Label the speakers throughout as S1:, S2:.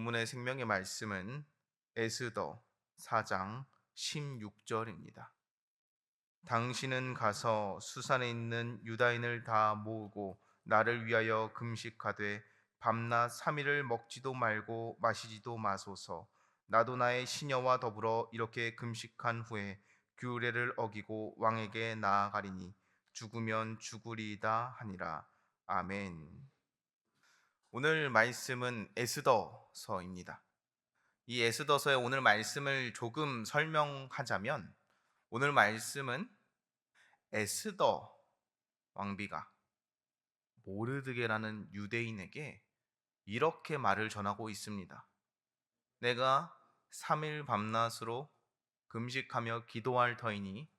S1: 본문의 생명의 말씀은 에스더 4장 16절입니다. 당신은 가서 수산에 있는 유다인을 다 모으고 나를 위하여 금식하되 밤낮 3일을 먹지도 말고 마시지도 마소서. 나도 나의 시녀와 더불어 이렇게 금식한 후에 규례를 어기고 왕에게 나아가리니 죽으면 죽으리이다 하니라. 아멘. 오늘 말씀은 에스더서입니다. 이 에스더서의 오늘 말씀을 조금 설명하자면, 오늘 말씀은 에스더 왕비가 모르드게라는 유대인에게 이렇게 말을 전하고 있습니다. 내가 3일 밤낮으로 금식하며 기도할 터이니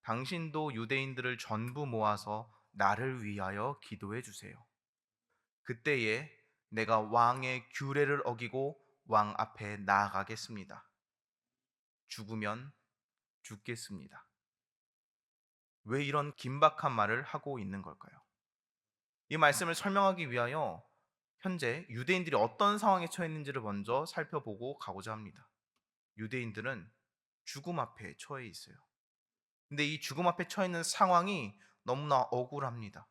S1: 당신도 유대인들을 전부 모아서 나를 위하여 기도해 주세요. 그때에 내가 왕의 규례를 어기고 왕 앞에 나아가겠습니다. 죽으면 죽겠습니다. 왜 이런 긴박한 말을 하고 있는 걸까요? 이 말씀을 설명하기 위하여 현재 유대인들이 어떤 상황에 처했는지를 먼저 살펴보고 가고자 합니다. 유대인들은 죽음 앞에 처해 있어요. 근데 이 죽음 앞에 처해 있는 상황이 너무나 억울합니다.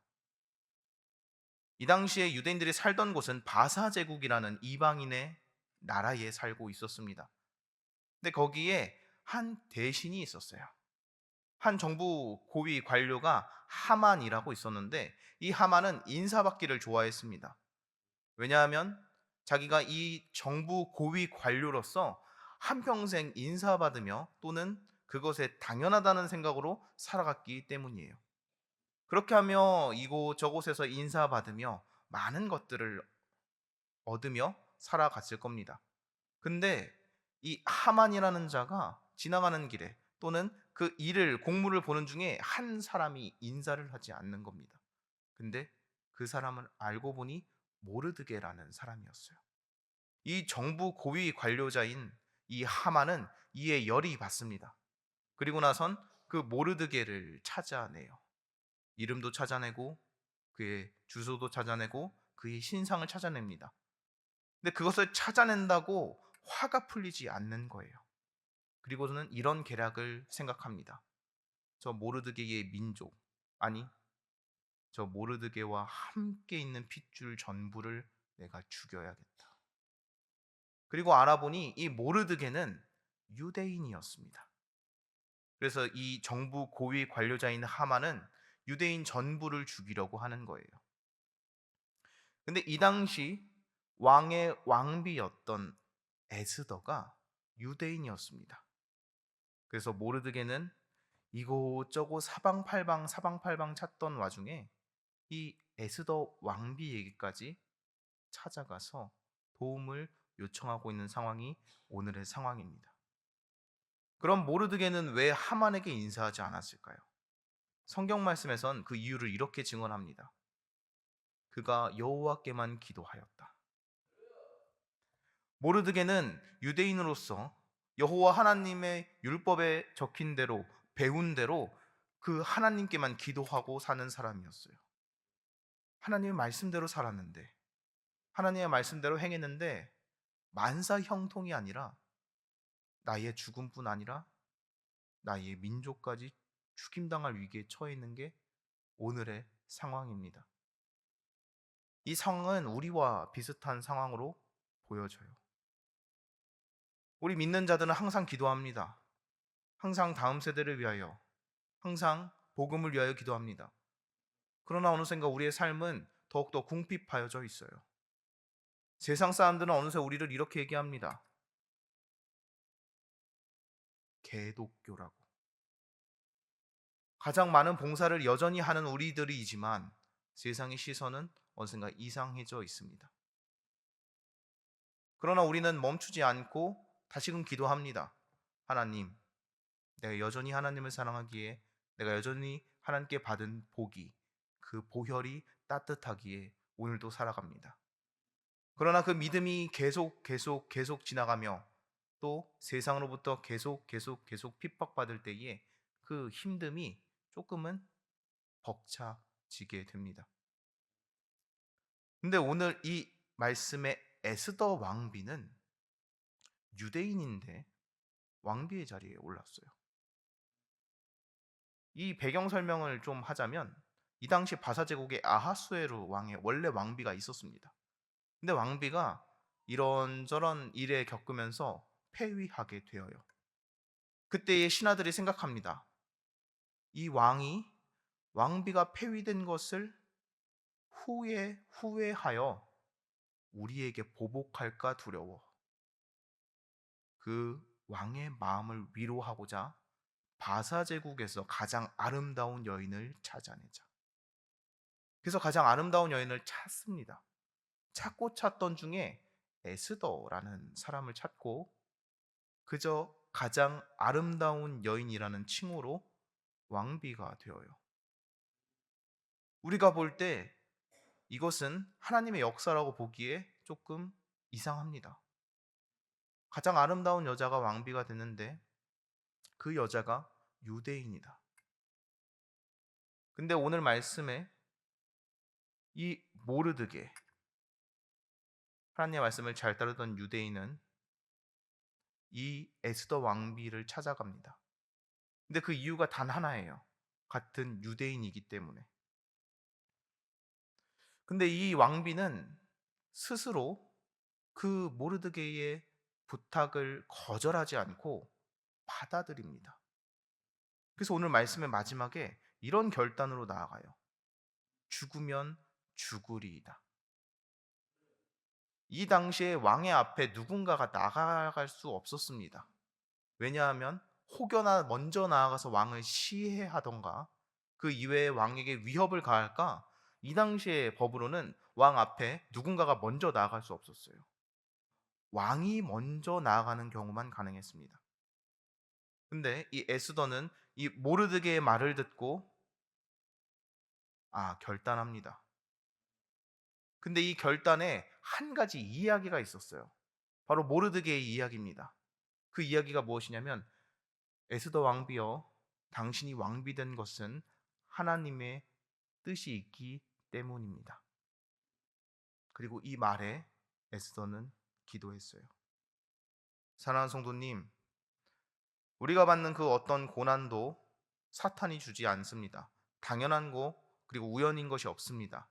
S1: 이 당시에 유대인들이 살던 곳은 바사 제국이라는 이방인의 나라에 살고 있었습니다. 근데 거기에 한 대신이 있었어요. 한 정부 고위 관료가 하만이라고 있었는데, 이 하만은 인사받기를 좋아했습니다. 왜냐하면 자기가 이 정부 고위 관료로서 한평생 인사받으며 또는 그것에 당연하다는 생각으로 살아갔기 때문이에요. 그렇게 하며 이곳저곳에서 인사받으며 많은 것들을 얻으며 살아갔을 겁니다. 근데 이 하만이라는 자가 지나가는 길에 또는 그 공무를 보는 중에 한 사람이 인사를 하지 않는 겁니다. 근데 그 사람을 알고 보니 모르드게라는 사람이었어요. 이 정부 고위 관료자인 이 하만은 이에 열이 받습니다. 그리고 나선 그 모르드게를 찾아내요. 이름도 찾아내고 그의 주소도 찾아내고 그의 신상을 찾아냅니다. 근데 그것을 찾아낸다고 화가 풀리지 않는 거예요. 그리고는 이런 계략을 생각합니다. 저 모르드게의 민족, 아니 저 모르드게와 함께 있는 핏줄 전부를 내가 죽여야겠다. 그리고 알아보니 이 모르드게는 유대인이었습니다. 그래서 이 정부 고위 관료자인 하만은 유대인 전부를 죽이려고 하는 거예요. 근데 이 당시 왕의 왕비였던 에스더가 유대인이었습니다. 그래서 모르드게는 이곳저곳 사방팔방 찾던 와중에 이 에스더 왕비에게까지 찾아가서 도움을 요청하고 있는 상황이 오늘의 상황입니다. 그럼 모르드게는 왜 하만에게 인사하지 않았을까요? 성경 말씀에선 그 이유를 이렇게 증언합니다. 그가 여호와께만 기도하였다. 모르드게는 유대인으로서 여호와 하나님의 율법에 적힌 대로, 배운 대로 그 하나님께만 기도하고 사는 사람이었어요. 하나님의 말씀대로 살았는데, 하나님의 말씀대로 행했는데 만사 형통이 아니라 나의 죽음뿐 아니라 나의 민족까지 죽임당할 위기에 처해 있는 게 오늘의 상황입니다. 이 상황은 우리와 비슷한 상황으로 보여져요. 우리 믿는 자들은 항상 기도합니다. 항상 다음 세대를 위하여, 항상 복음을 위하여 기도합니다. 그러나 어느샌가 우리의 삶은 더욱더 궁핍하여져 있어요. 세상 사람들은 어느새 우리를 이렇게 얘기합니다. 개독교라고. 가장 많은 봉사를 여전히 하는 우리들이지만 세상의 시선은 어느샌가 이상해져 있습니다. 그러나 우리는 멈추지 않고 다시금 기도합니다. 하나님, 내가 여전히 하나님을 사랑하기에, 내가 여전히 하나님께 받은 복이, 그 보혈이 따뜻하기에 오늘도 살아갑니다. 그러나 그 믿음이 계속 지나가며 또 세상으로부터 계속 핍박받을 때에 그 힘듦이 조금은 벅차지게 됩니다. 근데 오늘 이 말씀의 에스더 왕비는 유대인인데 왕비의 자리에 올랐어요. 이 배경 설명을 좀 하자면 이 당시 바사 제국의 아하수에로 왕의 원래 왕비가 있었습니다. 근데 왕비가 이런저런 일에 겪으면서 폐위하게 되어요. 그때의 신하들이 생각합니다. 이 왕이 왕비가 폐위된 것을 후회하여 우리에게 보복할까 두려워. 그 왕의 마음을 위로하고자 바사 제국에서 가장 아름다운 여인을 찾아내자. 그래서 가장 아름다운 여인을 찾습니다. 찾고 찾던 중에 에스더라는 사람을 찾고 그저 가장 아름다운 여인이라는 칭호로 왕비가 되어요. 우리가 볼 때 이것은 하나님의 역사라고 보기에 조금 이상합니다. 가장 아름다운 여자가 왕비가 되는데 그 여자가 유대인이다. 근데 오늘 말씀에 이 모르드게, 하나님의 말씀을 잘 따르던 유대인은 이 에스더 왕비를 찾아갑니다. 근데 그 이유가 단 하나예요. 같은 유대인이기 때문에. 근데 이 왕비는 스스로 그 모르드게의 부탁을 거절하지 않고 받아들입니다. 그래서 오늘 말씀의 마지막에 이런 결단으로 나아가요. 죽으면 죽으리이다. 이 당시에 왕의 앞에 누군가가 나아갈 수 없었습니다. 왜냐하면 혹여나 먼저 나아가서 왕을 시해하던가 그 이외에 왕에게 위협을 가할까, 이 당시의 법으로는 왕 앞에 누군가가 먼저 나아갈 수 없었어요. 왕이 먼저 나아가는 경우만 가능했습니다. 근데 이 에스더는 이 모르드게의 말을 듣고 결단합니다. 근데 이 결단에 한 가지 이야기가 있었어요. 바로 모르드게의 이야기입니다. 그 이야기가 무엇이냐면, 에스더 왕비여, 당신이 왕비된 것은 하나님의 뜻이 있기 때문입니다. 그리고 이 말에 에스더는 기도했어요. 사랑하는 성도님, 우리가 받는 그 어떤 고난도 사탄이 주지 않습니다. 당연한 거 그리고 우연인 것이 없습니다.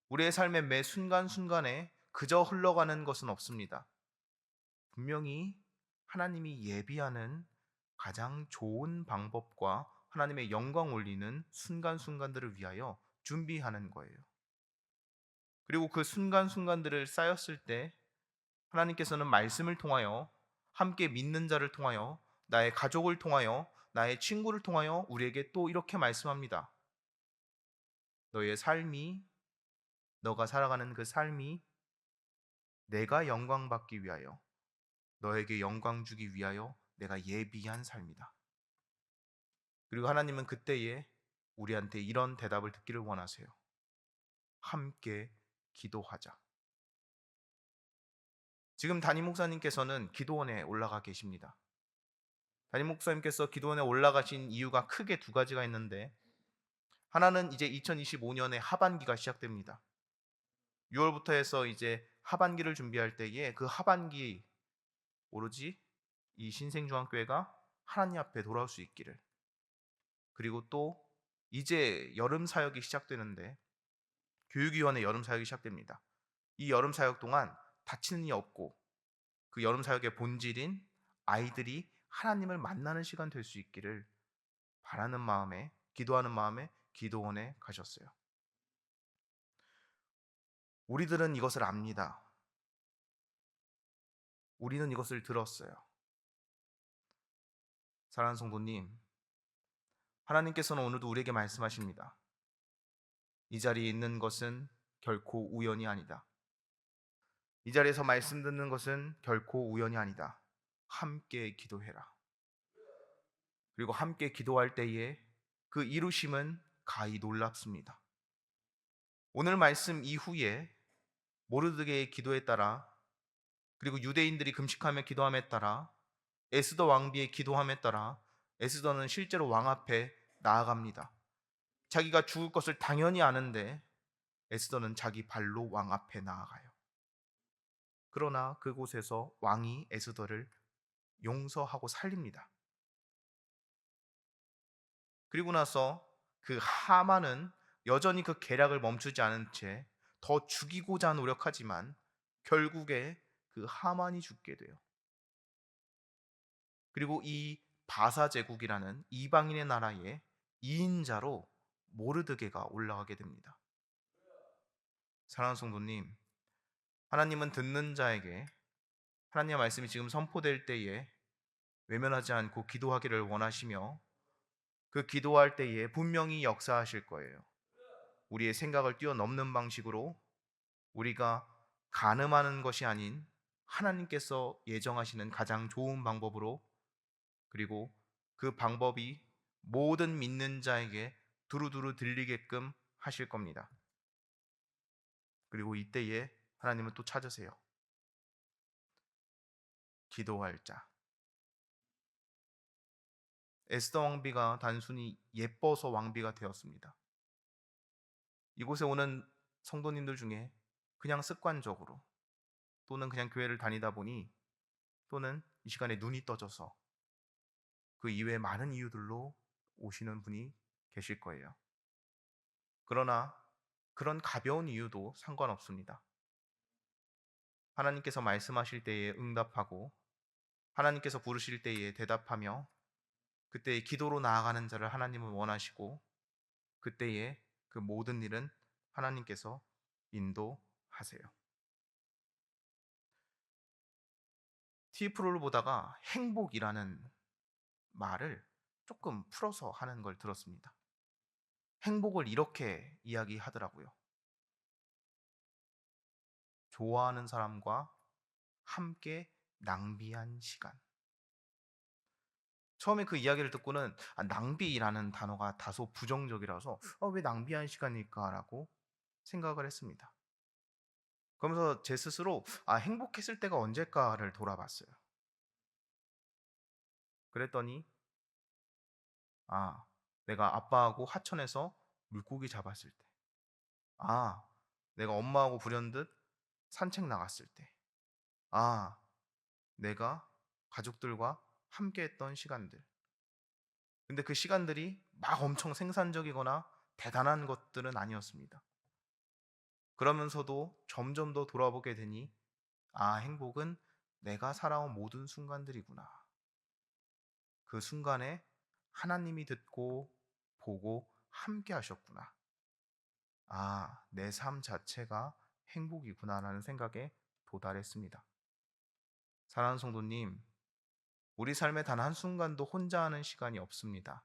S1: 우리의 삶의 매 순간순간에 그저 흘러가는 것은 없습니다. 분명히 하나님이 예비하는 가장 좋은 방법과 하나님의 영광 올리는 순간순간들을 위하여 준비하는 거예요. 그리고 그 순간순간들을 쌓였을 때 하나님께서는 말씀을 통하여, 함께 믿는 자를 통하여, 나의 가족을 통하여, 나의 친구를 통하여 우리에게 또 이렇게 말씀합니다. 너의 삶이, 너가 살아가는 그 삶이 내가 영광 받기 위하여, 너에게 영광 주기 위하여 내가 예비한 삶이다. 그리고 하나님은 그때에 우리한테 이런 대답을 듣기를 원하세요. 함께 기도하자. 지금 담임 목사님께서는 기도원에 올라가 계십니다. 담임 목사님께서 기도원에 올라가신 이유가 크게 두 가지가 있는데, 하나는 이제 2025년에 하반기가 시작됩니다. 6월부터 해서 이제 하반기를 준비할 때에 그 하반기 오로지 이 신생중앙교회가 하나님 앞에 돌아올 수 있기를, 그리고 또 이제 여름 사역이 시작되는데 교육위원회 여름 사역이 시작됩니다. 이 여름 사역 동안 다치는 이 없고 그 여름 사역의 본질인 아이들이 하나님을 만나는 시간 될 수 있기를 바라는 마음에, 기도하는 마음에 기도원에 가셨어요. 우리들은 이것을 압니다. 우리는 이것을 들었어요. 사랑하는 성도님, 하나님께서는 오늘도 우리에게 말씀하십니다. 이 자리에 있는 것은 결코 우연이 아니다. 이 자리에서 말씀 듣는 것은 결코 우연이 아니다. 함께 기도해라. 그리고 함께 기도할 때에 그 이루심은 가히 놀랍습니다. 오늘 말씀 이후에 모르드게의 기도에 따라, 그리고 유대인들이 금식하며 기도함에 따라, 에스더 왕비의 기도함에 따라 에스더는 실제로 왕 앞에 나아갑니다. 자기가 죽을 것을 당연히 아는데 에스더는 자기 발로 왕 앞에 나아가요. 그러나 그곳에서 왕이 에스더를 용서하고 살립니다. 그리고 나서 그 하만은 여전히 그 계략을 멈추지 않은 채 더 죽이고자 노력하지만 결국에 그 하만이 죽게 돼요. 그리고 이 바사 제국이라는 이방인의 나라에 2인자로 모르드게가 올라가게 됩니다. 사랑하는 성도님, 하나님은 듣는 자에게 하나님의 말씀이 지금 선포될 때에 외면하지 않고 기도하기를 원하시며 그 기도할 때에 분명히 역사하실 거예요. 우리의 생각을 뛰어넘는 방식으로 우리가 가늠하는 것이 아닌 하나님께서 예정하시는 가장 좋은 방법으로, 그리고 그 방법이 모든 믿는 자에게 두루두루 들리게끔 하실 겁니다. 그리고 이때에 하나님은 또 찾으세요. 기도할 자. 에스더 왕비가 단순히 예뻐서 왕비가 되었습니다. 이곳에 오는 성도님들 중에 그냥 습관적으로 또는 그냥 교회를 다니다 보니 또는 이 시간에 눈이 떠져서 그 이외에 많은 이유들로 오시는 분이 계실 거예요. 그러나 그런 가벼운 이유도 상관없습니다. 하나님께서 말씀하실 때에 응답하고 하나님께서 부르실 때에 대답하며 그때에 기도로 나아가는 자를 하나님은 원하시고 그때에 그 모든 일은 하나님께서 인도하세요. TF를 보다가 행복이라는 말을 조금 풀어서 하는 걸 들었습니다. 행복을 이렇게 이야기하더라고요. 좋아하는 사람과 함께 낭비한 시간. 처음에 그 이야기를 듣고는 낭비라는 단어가 다소 부정적이라서 왜 낭비한 시간일까라고 생각을 했습니다. 그러면서 제 스스로 행복했을 때가 언제일까를 돌아봤어요. 그랬더니 내가 아빠하고 하천에서 물고기 잡았을 때, 내가 엄마하고 불현듯 산책 나갔을 때, 내가 가족들과 함께했던 시간들. 근데 그 시간들이 막 엄청 생산적이거나 대단한 것들은 아니었습니다. 그러면서도 점점 더 돌아보게 되니 행복은 내가 살아온 모든 순간들이구나. 그 순간에 하나님이 듣고 보고 함께 하셨구나. 내 삶 자체가 행복이구나라는 생각에 도달했습니다. 사랑하는 성도님, 우리 삶의 단 한순간도 혼자 하는 시간이 없습니다.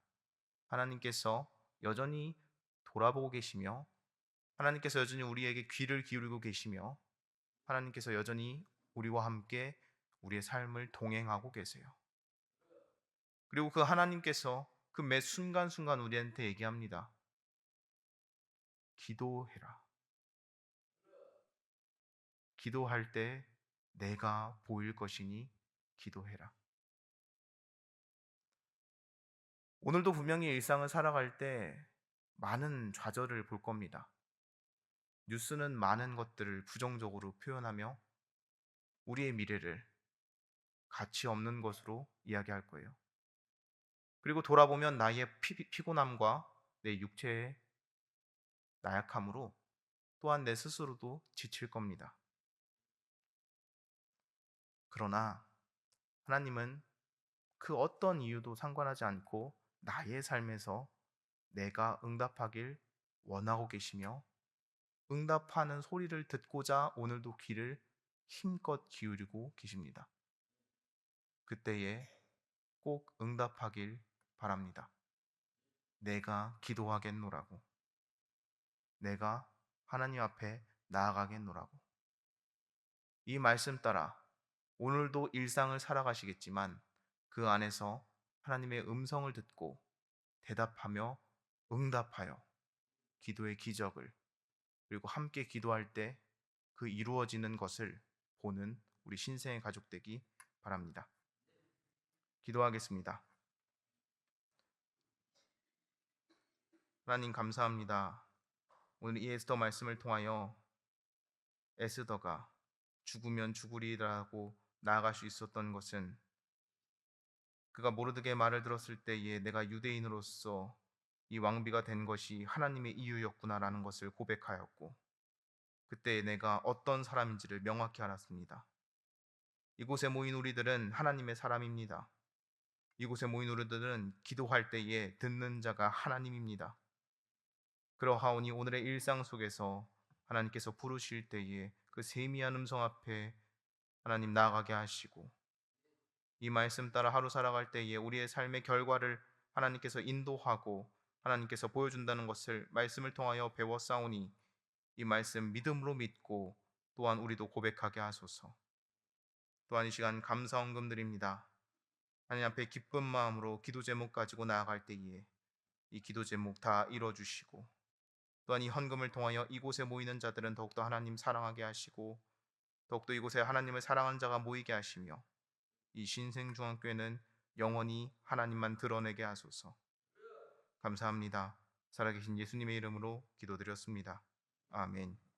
S1: 하나님께서 여전히 돌아보고 계시며 하나님께서 여전히 우리에게 귀를 기울이고 계시며 하나님께서 여전히 우리와 함께 우리의 삶을 동행하고 계세요. 그리고 그 하나님께서 그 매 순간순간 우리한테 얘기합니다. 기도해라. 기도할 때 내가 보일 것이니 기도해라. 오늘도 분명히 일상을 살아갈 때 많은 좌절을 볼 겁니다. 뉴스는 많은 것들을 부정적으로 표현하며 우리의 미래를 가치 없는 것으로 이야기할 거예요. 그리고 돌아보면 나의 피곤함과 내 육체의 나약함으로 또한 내 스스로도 지칠 겁니다. 그러나 하나님은 그 어떤 이유도 상관하지 않고 나의 삶에서 내가 응답하길 원하고 계시며 응답하는 소리를 듣고자 오늘도 귀를 힘껏 기울이고 계십니다. 그때에 꼭 응답하길 바랍니다. 내가 기도하겠노라고. 내가 하나님 앞에 나아가겠노라고. 이 말씀 따라 오늘도 일상을 살아가시겠지만 그 안에서 하나님의 음성을 듣고 대답하며 응답하여 기도의 기적을, 그리고 함께 기도할 때 그 이루어지는 것을 보는 우리 신생의 가족 되기 바랍니다. 기도하겠습니다. 하나님 감사합니다. 오늘 이 에스더 말씀을 통하여 에스더가 죽으면 죽으리라고 나아갈 수 있었던 것은 그가 모르드게의 말을 들었을 때에 내가 유대인으로서 이 왕비가 된 것이 하나님의 이유였구나라는 것을 고백하였고, 그때 내가 어떤 사람인지를 명확히 알았습니다. 이곳에 모인 우리들은 하나님의 사람입니다. 이곳에 모인 우리들은 기도할 때에 듣는 자가 하나님입니다. 그러하오니 오늘의 일상 속에서 하나님께서 부르실 때에 그 세미한 음성 앞에 하나님 나아가게 하시고, 이 말씀 따라 하루 살아갈 때에 우리의 삶의 결과를 하나님께서 인도하고 하나님께서 보여준다는 것을 말씀을 통하여 배웠사오니, 이 말씀 믿음으로 믿고 또한 우리도 고백하게 하소서. 또한 이 시간 감사 헌금 드립니다. 하나님 앞에 기쁜 마음으로 기도 제목 가지고 나아갈 때에 이 기도 제목 다 이뤄주시고, 또한 이 헌금을 통하여 이곳에 모이는 자들은 더욱더 하나님 사랑하게 하시고, 더욱더 이곳에 하나님을 사랑하는 자가 모이게 하시며, 이 신생중앙교회는 영원히 하나님만 드러내게 하소서. 감사합니다. 살아계신 예수님의 이름으로 기도드렸습니다. 아멘.